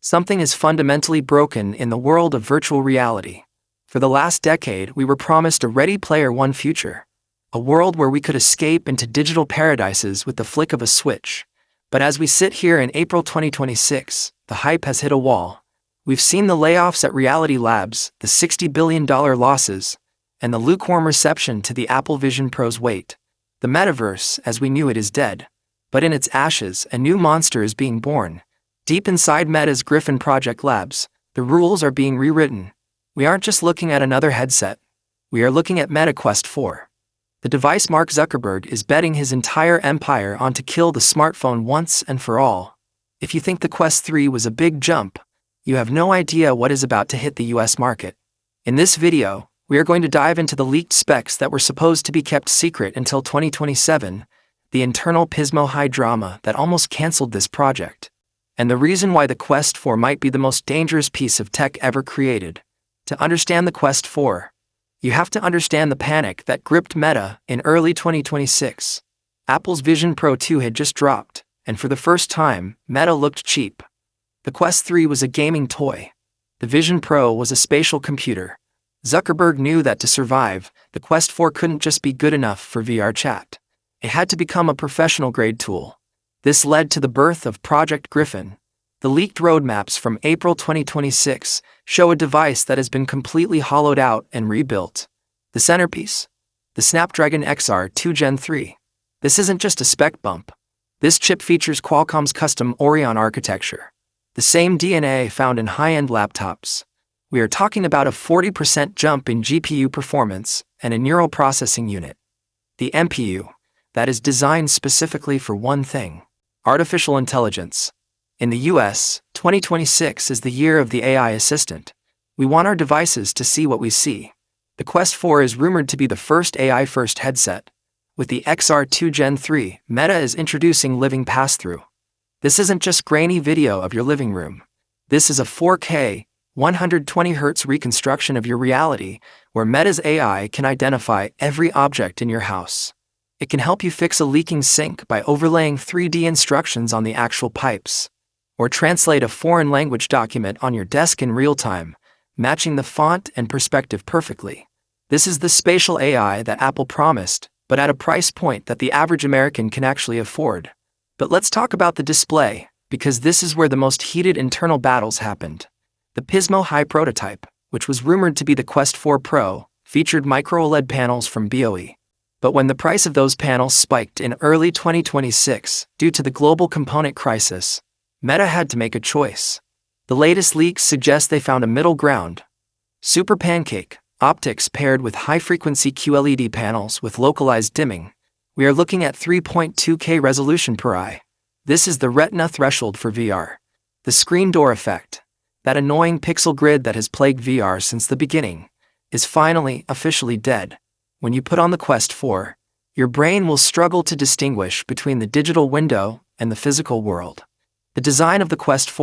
Something is fundamentally broken in the world of virtual reality. For the last decade, we were promised a Ready Player One future, a world where we could escape into digital paradises with the flick of a switch. But as we sit here in April 2026, the hype has hit a wall. We've seen the layoffs at Reality Labs, the $60 billion losses, and the lukewarm reception to the Apple Vision Pro's wait. The metaverse, as we knew it, is dead. But in its ashes, a new monster is being born. Deep inside Meta's Griffin Project Labs, the rules are being rewritten. We aren't just looking at another headset. We are looking at Meta Quest 4. The device Mark Zuckerberg is betting his entire empire on to kill the smartphone once and for all. If you think the Quest 3 was a big jump, you have no idea what is about to hit the US market. In this video, we are going to dive into the leaked specs that were supposed to be kept secret until 2027, the internal Pismo High drama that almost canceled this project, and the reason why the Quest 4 might be the most dangerous piece of tech ever created. To understand the Quest 4, you have to understand the panic that gripped Meta in early 2026. Apple's Vision Pro 2 had just dropped, and for the first time, Meta looked cheap. The Quest 3 was a gaming toy. The Vision Pro was a spatial computer. Zuckerberg knew that to survive, the Quest 4 couldn't just be good enough for VR chat. It had to become a professional-grade tool. This led to the birth of Project Griffin. The leaked roadmaps from April 2026 show a device that has been completely hollowed out and rebuilt. The centerpiece? The Snapdragon XR2 Gen 3. This isn't just a spec bump. This chip features Qualcomm's custom Orion architecture, the same DNA found in high-end laptops. We are talking about a 40% jump in GPU performance and a neural processing unit. The NPU, that is designed specifically for one thing: artificial intelligence. In the US, 2026 is the year of the AI assistant. We want our devices to see what we see. The Quest 4 is rumored to be the first AI-first headset. With the XR2 Gen 3, Meta is introducing living pass-through. This isn't just grainy video of your living room. This is a 4K, 120Hz reconstruction of your reality, where Meta's AI can identify every object in your house. It can help you fix a leaking sink by overlaying 3D instructions on the actual pipes, or translate a foreign language document on your desk in real time, matching the font and perspective perfectly. This is the spatial AI that Apple promised, but at a price point that the average American can actually afford. But let's talk about the display, because this is where the most heated internal battles happened. The Pismo High prototype, which was rumored to be the Quest 4 Pro, featured micro-OLED panels from BOE. But when the price of those panels spiked in early 2026 due to the global component crisis, Meta had to make a choice. The latest leaks suggest they found a middle ground. Super pancake optics paired with high-frequency QLED panels with localized dimming. We are looking at 3.2K resolution per eye. This is the retina threshold for VR. The screen door effect, that annoying pixel grid that has plagued VR since the beginning, is finally officially dead. When you put on the Quest 4, your brain will struggle to distinguish between the digital window and the physical world. The design of the Quest 4